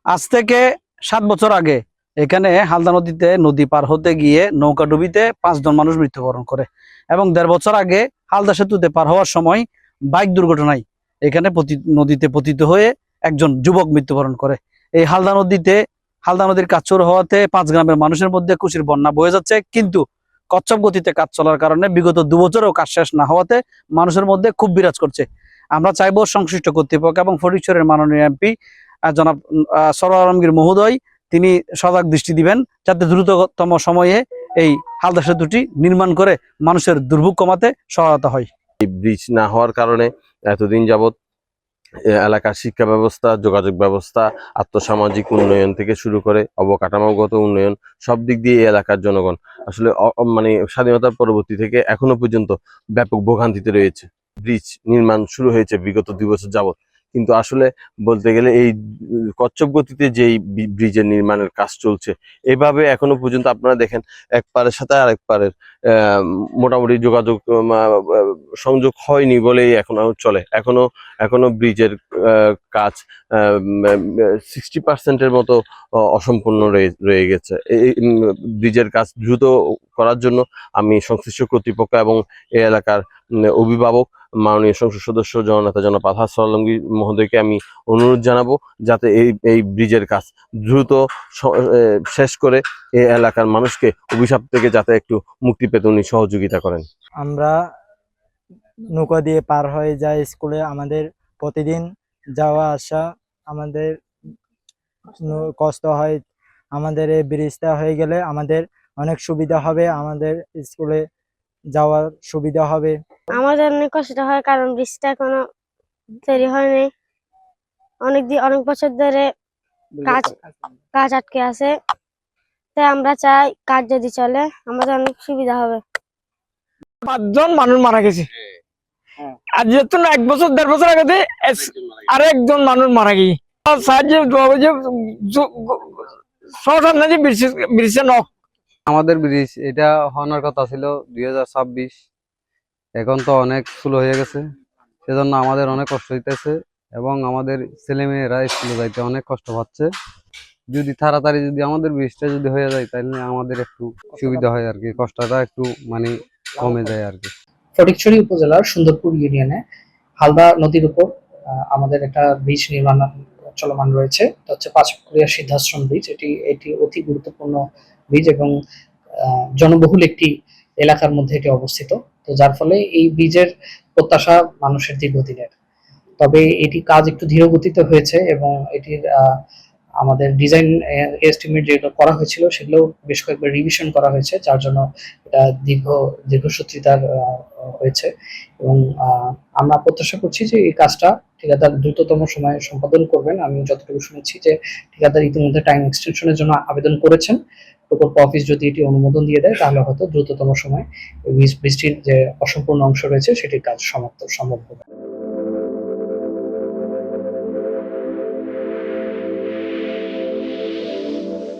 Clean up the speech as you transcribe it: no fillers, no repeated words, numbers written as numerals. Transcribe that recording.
আজ থেকে 7 বছর আগে এখানে হালদা নদীতে নদী পার হতে গিয়ে নৌকা ডুবিতে 5 জন মানুষ মৃত্যুবরণ করে এবং 1.5 বছর আগে হালদা সেতুতে পার হওয়ার সময় বাইক দুর্ঘটনায় এখানে নদীতে পতিত হয়ে একজন যুবক মৃত্যুবরণ করে। এই হালদা নদীর কাজ শুরু হওয়াতে 5 গ্রামের মানুষের মধ্যে খুশির বন্যা বয়ে যাচ্ছে, কিন্তু কচ্ছপ গতিতে কাজ চলার কারণে বিগত 2 বছরেও কাজ শেষ না হওয়াতে মানুষের মধ্যে খুব বিরাজ করছে। আমরা চাইবো সংশ্লিষ্ট কর্তৃপক্ষ এবং ফটিকছড়ির মাননীয় এমপি জনাব সরওয়ার আলমগীর মহোদয় তিনি সজাগ দৃষ্টি দিবেন, যাতে দ্রুততম সময়ে এই হালদা সেতুটি নির্মাণ করে মানুষের দুর্ভোগ কমাতে সহায়তা হয়। এই ব্রিজ না হওয়ার কারণে এতদিন যাবৎ এলাকার শিক্ষা ব্যবস্থা, যোগাযোগ ব্যবস্থা, আর্থসামাজিক উন্নয়ন থেকে শুরু করে অবকাঠামোগত উন্নয়ন সব দিক দিয়ে এই এলাকার জনগণ আসলে মানে স্বাধীনতার পরবর্তী থেকে এখনো পর্যন্ত ব্যাপক ভোগান্তিতে রয়েছে। ব্রিজ নির্মাণ শুরু হয়েছে বিগত 2 বছর যাবৎ, কিন্তু আসলে বলতে গেলে এই কচ্ছপ গতিতে যেই ব্রিজের নির্মাণের কাজ চলছে, এভাবে এখনো পর্যন্ত আপনারা দেখেন এক পারের সাথে আরেক পারের মোটামুটি যোগাযোগ সংযোগ হয়নি বলেই এখনো চলে। এখনো ব্রিজের কাজ 60% মতো অসম্পূর্ণ রয়ে গেছে। এই ব্রিজের কাজ দ্রুত করার জন্য আমি সংশ্লিষ্ট কর্তৃপক্ষ এবং এই এলাকার অভিভাবক মাননীয় সংসদ সদস্য জননেতা জনাব আলহাজ আলমগীর মহোদয়কে আমি অনুরোধ জানাবো, যাতে এই ব্রিজের কাজ দ্রুত শেষ করে এই এলাকার মানুষকে অভিশাপ থেকে যাতে একটু মুক্তি পেতে উনি সহযোগিতা করেন। আমরা নৌকা দিয়ে পার হয়ে যাই স্কুলে, আমাদের প্রতিদিন যাওয়া আসা আমাদের কষ্ট হয়। আমাদের এই ব্রিজটা হয়ে গেলে আমাদের অনেক সুবিধা হবে, আমাদের স্কুলে যাওয়ার সুবিধা হবে। আমাদের অনেক কষ্ট হয় কারণ ব্রিজটা এখনো তৈরি হয়নি। অনেক বছর ধরে কাজ আটকে আছে, তাই আমরা চাই কাজ যদি চলে আমাদের অনেক সুবিধা হবে। 5 জন মানুষ মারা গেছে, আর যেহেতু 1 বছর 1.5 বছর আগে আর একজন মানুষ মারা গেছে। আমাদের ব্রিজ এটা হওয়ার কথা ছিল 2026, এখন তো অনেক স্লো হয়ে গেছে, সেজন্য আমাদের অনেক কষ্ট হইতেছে এবং আমাদের ছেলেমেয়েরা স্কুলে যাইতে অনেক কষ্ট পাচ্ছে। যদি তাড়াতাড়ি আমাদের ব্রিজটা হয়ে যায় তাহলে আমাদের একটু সুবিধা হয় আর কি, কষ্টটা একটু মানে কমে যায় আর কি। ফটিকছড়ি উপজেলার সুন্দরপুর ইউনিয়নে হালদা নদীর উপর আমাদের একটা ব্রিজ নির্মাণ চলমান রয়েছে, হচ্ছে পাঁচপুকুরিয়া সিদ্ধাশ্রম ব্রিজ। এটি অতি গুরুত্বপূর্ণ ব্রিজ এবং জনবহুল একটি এলাকার মধ্যে এটি অবস্থিত, তো যার ফলে এই ব্রিজের প্রত্যাশা মানুষের দীর্ঘদিনের। তবে এটি কাজ একটু ধীর গতিতে হয়েছে এবং এটির আমাদের ডিজাইন এস্টিমেট যেগুলো করা হয়েছিল সেগুলো বেশ কয়েকবার রিভিশন করা হয়েছে, যার জন্য এটা দীর্ঘসূত্রিতার হয়েছে। এবং আমরা প্রত্যাশা করছি যে এই কাজটা ঠিকাদার দ্রুততম সময়ে সম্পাদন করবেন। আমি যতটুকু শুনেছি যে ঠিকাদার ইতিমধ্যে টাইম এক্সটেনশনের জন্য আবেদন করেছেন। প্রকল্প অফিস যদি এটি অনুমোদন দিয়ে দেয় তাহলে হয়তো দ্রুততম সময়ে বৃষ্টির যে অসম্পূর্ণ অংশ রয়েছে সেটির কাজ সমাপ্ত সম্ভব হবে।